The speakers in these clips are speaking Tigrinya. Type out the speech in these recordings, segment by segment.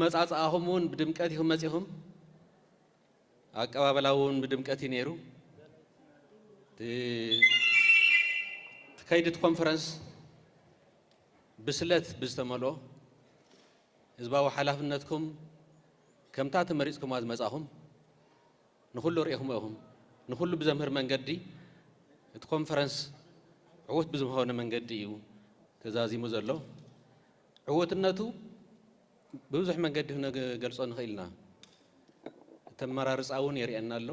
መጻጻአሁን በድምቀት ይሁን መጽሁም አቀባበላውን በድምቀት ይኔሩ ተካይድት ኮንፈረንስ ብስለት ብስተመሎ ህዝባዊ ሐላፍነትኩም ከምታ ተመሪጽኩም አዝ መጻሁም ንሁሉ ርኢኹም ንሁሉ ብዘምህር መንገዲ እቲ ኮንፈረንስ ዕወት ብዝሆነ መንገዲ እዩ ተዛዚሙ ዘሎ ዕወትነቱ ብዙሕ መንገዲ ገልጾ ንኽእልና ተመራርጻውን የርኤና ኣሎ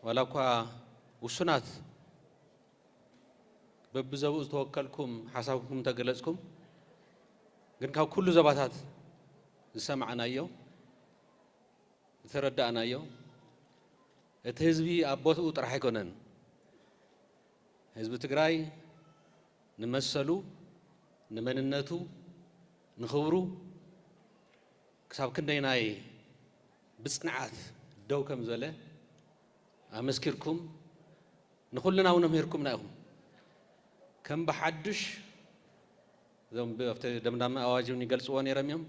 ወላ እኳ ውሱናት በብዘቡ ዝተወከልኩም ሓሳብኩም ተገለጽኩም ግን ካብ ኩሉ ዘባታት ዝሰማዕናዮ ዝተረዳእናዮ እቲ ህዝቢ ኣብ ቦትኡ ጥራሕ ኣይኮነን ህዝቢ ትግራይ ንመሰሉ ንመንነቱ ንኽብሩ ክሳብ ክንደይናይ ብጽንዓት ደው ከም ዘለ ኣመስኪርኩም ንኹልና እውን ኣምሂርኩምና ኢኹም ከም ብሓድሽ እዞም ኣብቲ ደምዳመ ኣዋጅ እውን ይገልጽዎ ነይሮም እዮም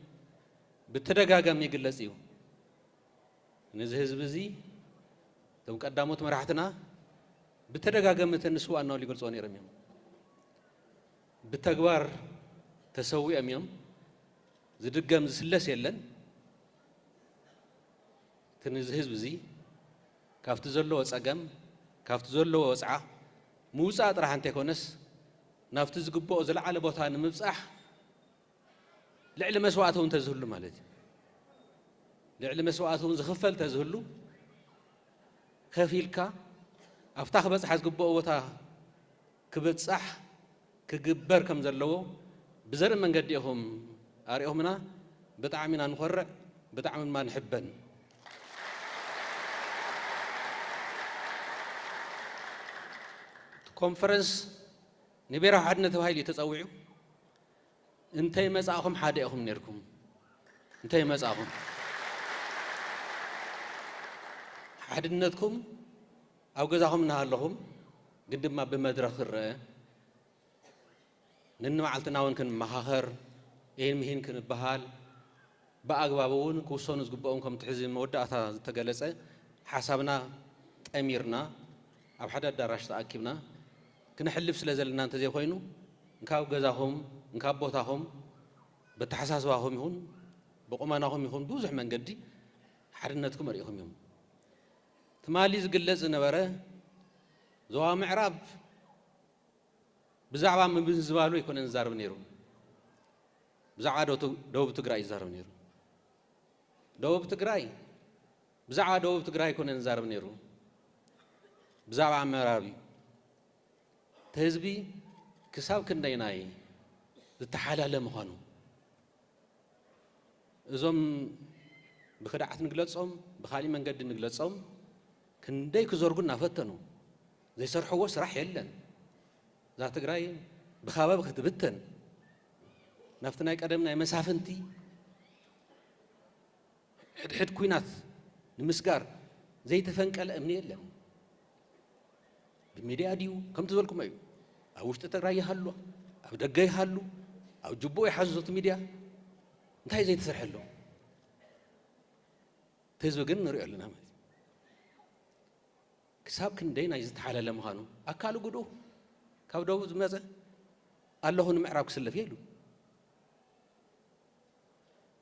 ብተደጋጋሚ ይግለጽ እዩ ነዚ ህዝቢ እዚ እቶም ቀዳሞት መራሕትና ብተደጋጋሚ ተንስዋእናው ይገልጽዎ ነይሮም እዮም ብተግባር ተሰዊኦም እዮም ዝድገም ዝስለስ የለን ነዚ ህዝቢ እዚ ካብቲ ዘለዎ ጸገም ካብቲ ዘለዎ ወጽዓ ምውጻእ ጥራሕ እንተይኮነስ ናብቲ ዝግብኦ ዝለዓለ ቦታ ንምብጻሕ ልዕሊ መስዋዕቲ እውን ተዝህሉ ማለት እዩ ልዕሊ መስዋዕቲ እውን ዝኽፈል ተዝህሉ ከፊልካ ኣብታ ክበጽሓ ዝግብኦ ቦታ ክበጽሕ ክግበር ከም ዘለዎ ብዘርኢ መንገዲ ኢኹም ኣርኢኹምና ብጣዕሚ ኢና ንኾርዕ ብጣዕሚ ድማ ንሕበን ኮንፈረንስ ንብሔራዊ ሓድነት ተባሂሉ እዩ ተጸዊዑ እንተይ መጻእኹም ሓደ ኢኹም ነርኩም እንተይ መጻእኹም ሓድነትኩም ኣብ ገዛኹም እናሃለኹም ግን ድማ ብመድረኽ ክርአ ንንመዓልትና እውን ክንመኻኸር ይህን ምሂን ክንበሃል ብኣግባብ እውን ክውሰኑ ዝግብኦም ከም ትሕዚ መወዳእታ ዝተገለጸ ሓሳብና ጠሚርና ኣብ ሓደ ኣዳራሽ ተኣኪብና ክንሕልፍ ስለ ዘለና እንተዘይኮይኑ እንካብ ገዛኹም እንካብ ቦታኹም ብተሓሳስባኹም ይኹን ብቁመናኹም ይኹን ብዙሕ መንገዲ ሓድነትኩም ርኢኹም እዮም ትማሊ ዝግለጽ ዝነበረ ዞባ ምዕራብ ብዛዕባ ምብዝባሉ ኣይኮነን ዝዛረብ ነይሩ ብዛዕባ ደቡብ ትግራይ ይዛረብ ነይሩ ብዛዕባ ደቡብ ትግራይ ኣይኮነን ዝዛረብ ነይሩ ብዛዕባ ምዕራብ እዩ እቲ ህዝቢ ክሳብ ክንደይናይ ዝተሓላለ ምዃኑ እዞም ብክድዓት ንግለጾም ብኻሊእ መንገዲ ንግለጾም ክንደይ ክዘርጉ እናፈተኑ ዘይሰርሕዎ ስራሕ የለን እዛ ትግራይ ብኻበብ ክትብተን ናብቲ ናይ ቀደም ናይ መሳፍንቲ ሕድሕድ ኩናት ንምስጋር ዘይተፈንቀለ እምኒ የለን ብሚድያ ድዩ ከምቲ ዝበልኩም እዩ ኣብ ውሽጢ ትግራይ ይሃሉ ኣብ ደገ ይሃሉ ኣብ ጅቡእ ይሓዙት ሚድያ እንታይ ዘይተሰርሐ ኣሎ እቲ ህዝቢ ግን ንሪኦ ኣለና ማለት ክሳብ ክንደይ ናይ ዝተሓለለ ምዃኑ ኣካል ጉዱ ካብ ደቡብ ዝመፀ ኣለኹ ንምዕራብ ክስለፍ የሉ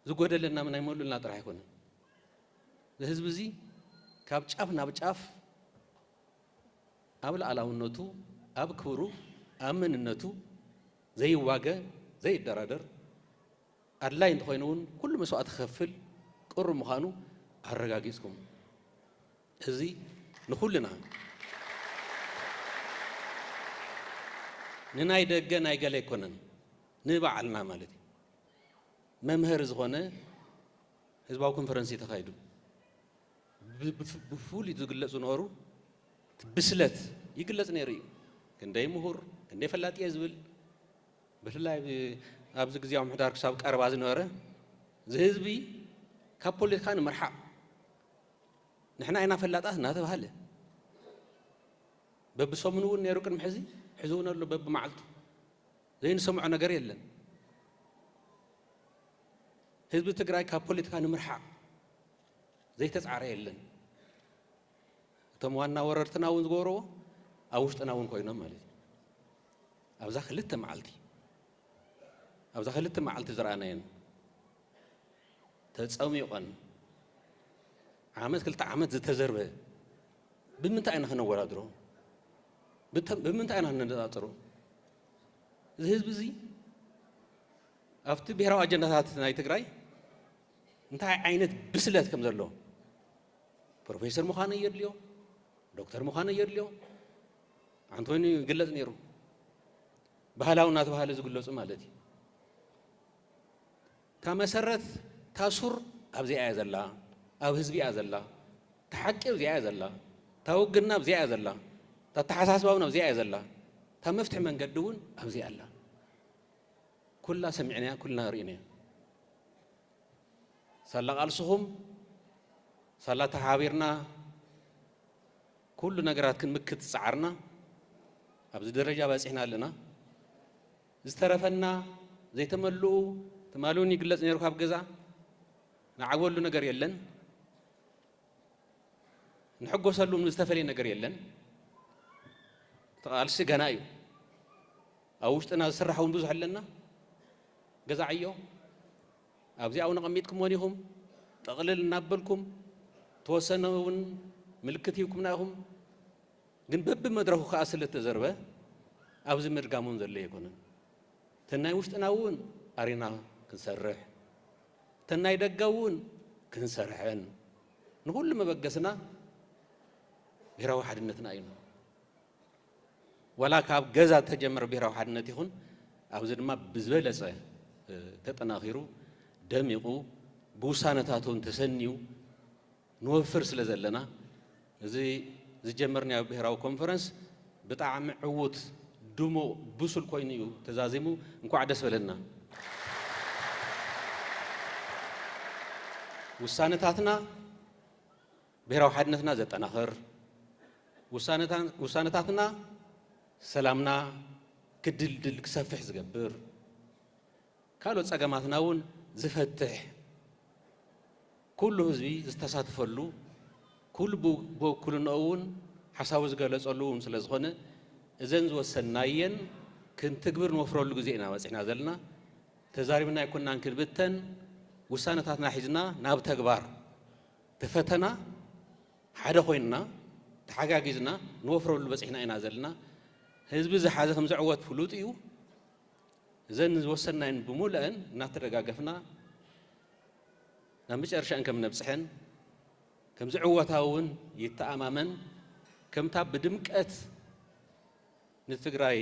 ዝጎደለና ናይ መሉልና ጥራሕ ኣይኮነን ህዝቢ እዚ ካብ ጫፍ ናብ ጫፍ ኣብ ልኣላውነቱ ኣብ ክብሩ ኣብ መንነቱ ዘይዋገ ዘይደራደር ኣድላይ እንተኾይኑ እውን ኩሉ መስዋዕቲ ክኸፍል ቅሩብ ምዃኑ ኣረጋጊጽኩም እዚ ንኹልና ንናይ ደገ ናይ ገለ ኣይኮነን ንባዕልና ማለት እዩ መምሃሪ ዝኾነ ህዝባዊ ኮንፈረንስ ተኻይዱ ብፍሉይ ዝግለጹ ነበሩ ብስለት ይግለጽ ነይሩ እዩ ክንደይ ምሁር ክንደይ ፈላጥ እየ ዝብል ብፍላይ ኣብዚ ግዜያዊ ምሕዳር ክሳብ ቀረባ ዝነበረ እዚ ህዝቢ ካብ ፖለቲካ ንምርሓቕ ንሕና ኢና ፈላጣት እናተባሃለ በብሰሙን እውን ነይሩ ቅድሚ ሕዚ حزونا له باب معلته زين سمعوا نجار يلن حزب تجراي كبوليتيكا نمرحة زي تسعر يلن تموانا وررتنا ونزورو أوشتنا ونكوينا مالي أبزا خلت معلتي أبزا خلت معلتي زرانين تتصومي قن عامت كلت عامت زي تزربه بمنت أنا خنا ورادرو بمنت أنا هنناطرو زهز بزي أفتي بيراو أجندات ناي تجراي أنت عينت بسلات كم زرلو بروفيسور مخانة يرليو دكتور مخانة يرليو عنتوني قلت نيرو بهلاو نات بهلا زقلو سمالتي تمسرت تاسور أبزي أزلا أب حزبي أزلا تحكي أبزي أزلا توقنا أبزي أزلا تتحساس باونا أبزي أزلا تمفتح من قدون أبزي الله كلها سمعنا كلنا رئينا صلى قالصهم صلى تحابيرنا كل نقرات كن مكت سعرنا أبزي درجة بس إحنا لنا استرفنا زي تمالوني قلت نيروك بجزا نعقول له نقر يلن نحقو سلو من استفلي نقر يلن قال سي غنايو اوشتنا سرحون بزح لنا جزا عيو ابزي او نقميتكم ونيهم تقلل نابلكم توسنون ملكتيكم ناهم ግን በብ መድረኩ ካስለ ተዘርበ አብዚ መድጋሙን ዘለ ይኮነን ተናይ ውሽጥናውን አሪና ክንሰርሕ ተናይ ደጋውን ክንሰርሕን ንሁሉ መበገስና ብሔራዊ ሓድነትና እዩ ወላ ካብ ገዛ ተጀመረ ብሔራዊ ሓድነት ይኹን ኣብዚ ድማ ብዝበለፀ ተጠናኺሩ ደሚቑ ብውሳነታቱን ተሰኒዩ ንወፍር ስለ ዘለና እዚ ዝጀመርና ብሔራዊ ኮንፈረንስ ብጣዕሚ ዕዉት ድሙቕ ብሱል ኮይኑ እዩ ተዛዚሙ እንኳዕ ደስ በለና ውሳነታትና ብሔራዊ ሓድነትና ዘጠናኽር ውሳነታትና ሰላምና ክድልድል ክሰፍሕ ዝገብር ካልኦት ፀገማትና እውን ዝፈትሕ ኩሉ ህዝቢ ዝተሳተፈሉ ኩሉ ብወኩልንኡ እውን ሓሳቡ ዝገለጸሉ እውን ስለ ዝኾነ እዘን ዝወሰናየን ክንትግብር ንወፍረሉ ግዜ ኢና በፂሕና ዘለና ተዛሪብና ይኩናን ክንብተን ውሳነታትና ሒዝና ናብ ተግባር ተፈተና ሓደ ኮይንና ተሓጋጊዝና ንወፍረሉ በፂሕና ኢና ዘለና ህዝቢ ዝሓዘ ከም ዝዕወት ፍሉጥ እዩ እዘን ዝወሰናየን ብሙልአን እናተደጋገፍና ናብ መጨረሻን ከም ነብፅሐን ከም ዝዕወታ እውን ይተኣማመን ከምታ ብድምቀት ንትግራይ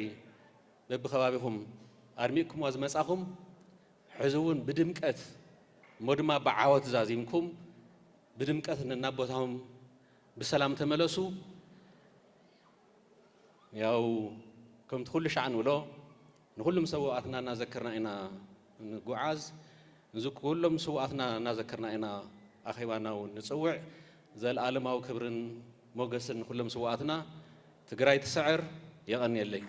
በብኸባቢኹም ኣድሚቕኩምዋ ዝመጻኹም ሕዚ እውን ብድምቀት እሞ ድማ ብዓወት ዛዚምኩም ብድምቀት እናቦታኹም ብሰላም ተመለሱ ያው ከምቲ ኩሉ ሻዕ ንብሎ ንኩሎም ሰዋእትና እናዘከርና ኢና ንጉዓዝ እዚ ኩሎም ሰዋእትና እናዘከርና ኢና ኣኼባና እውን ንፅውዕ ዘለኣለማዊ ክብርን ሞገስን ንኩሎም ሰዋእትና ትግራይ ትስዕር የቐኒየለይ